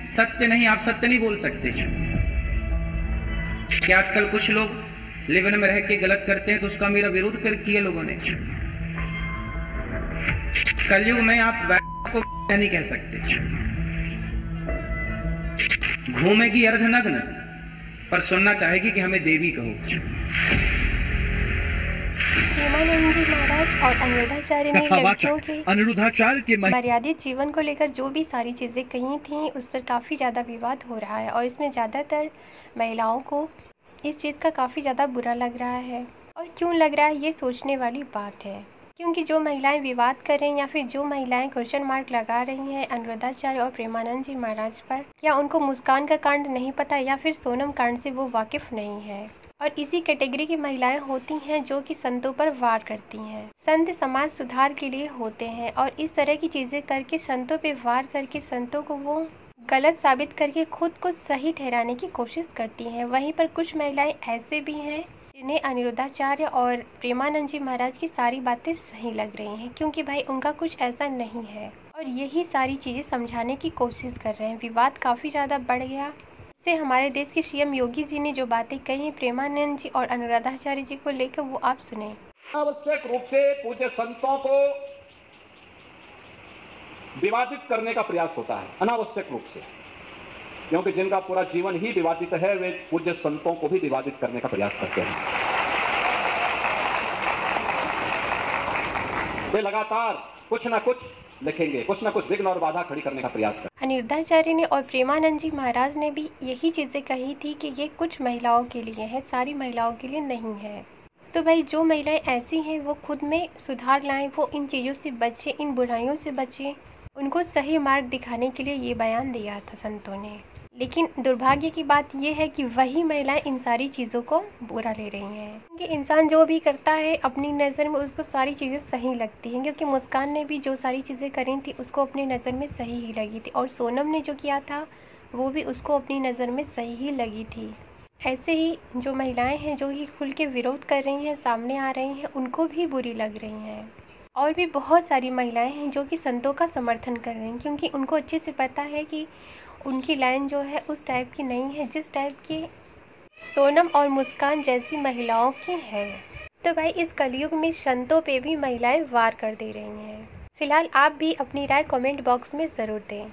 सत्य नहीं, आप सत्य नहीं बोल सकते कि आजकल कुछ लोग लिवन में रह के गलत करते हैं तो उसका मेरा विरोध किया लोगों ने। कलयुग में आप को नहीं कह सकते। घूमेगी अर्धनग्न पर सुनना चाहेगी कि हमें देवी कहो। प्रेमानंद जी महाराज और अनिरुद्धाचार्य ने लड़कियों के अनिरुद्धाचार्य के मर्यादित जीवन को लेकर जो भी सारी चीज़ें कही थी उस पर काफ़ी ज़्यादा विवाद हो रहा है और इसमें ज़्यादातर महिलाओं को इस चीज़ का काफ़ी ज़्यादा बुरा लग रहा है। और क्यों लग रहा है ये सोचने वाली बात है, क्योंकि जो महिलाएं विवाद कर रही हैं या फिर जो महिलाएं क्वेश्चन मार्क लगा रही हैं अनिरुद्धाचार्य और प्रेमानंद जी महाराज पर, क्या उनको मुस्कान का कांड नहीं पता या फिर सोनम कांड से वो वाकिफ नहीं है। और इसी कैटेगरी की महिलाएं होती हैं जो कि संतों पर वार करती हैं। संत समाज सुधार के लिए होते हैं और इस तरह की चीज़ें करके संतों पे वार करके संतों को वो गलत साबित करके खुद को सही ठहराने की कोशिश करती हैं। वहीं पर कुछ महिलाएं ऐसे भी हैं जिन्हें अनिरुद्धाचार्य और प्रेमानंद जी महाराज की सारी बातें सही लग रही हैं, क्योंकि भाई उनका कुछ ऐसा नहीं है और यही सारी चीज़ें समझाने की कोशिश कर रहे हैं। विवाद काफ़ी ज़्यादा बढ़ गया। इससे हमारे देश के सीएम योगी जी ने जो बातें कही हैं प्रेमानंद जी और अनिरुद्धाचार्य जी को लेकर, वो आप सुने। आवश्यक रूप से पूज्य संतों को विवादित करने का प्रयास होता है, अनावश्यक रूप से, क्योंकि जिनका पूरा जीवन ही विवादित है वे पूज्य संतों को भी विवादित करने का प्रयास करते हैं। वे लगातार कुछ ना कुछ लिखेंगे, कुछ ना कुछ विघ्न और बाधा खड़ी करने का प्रयास करेंगे। अनिरुद्धाचार्य ने और प्रेमानंद जी महाराज ने भी यही चीज़ें कही थी कि ये कुछ महिलाओं के लिए है, सारी महिलाओं के लिए नहीं है। तो भाई जो महिलाएं ऐसी हैं वो खुद में सुधार लाएं, वो इन चीज़ों से बचें, इन बुराइयों से बचें। उनको सही मार्ग दिखाने के लिए ये बयान दिया था संतों ने। लेकिन दुर्भाग्य की बात यह है कि वही महिलाएं इन सारी चीज़ों को बुरा ले रही हैं, क्योंकि इंसान जो भी करता है अपनी नज़र में उसको सारी चीज़ें सही लगती हैं। क्योंकि मुस्कान ने भी जो सारी चीज़ें करी थी उसको अपनी नज़र में सही ही लगी थी और सोनम ने जो किया था वो भी उसको अपनी नज़र में सही ही लगी थी। ऐसे ही जो महिलाएं हैं जो कि खुल के विरोध कर रही हैं, सामने आ रही हैं, उनको भी बुरी लग रही हैं। और भी बहुत सारी महिलाएं हैं जो कि संतों का समर्थन कर रही हैं, क्योंकि उनको अच्छे से पता है कि उनकी लाइन जो है उस टाइप की नहीं है जिस टाइप की सोनम और मुस्कान जैसी महिलाओं की है। तो भाई इस कलयुग में संतों पे भी महिलाएं वार कर दे रही हैं। फिलहाल आप भी अपनी राय कमेंट बॉक्स में ज़रूर दें।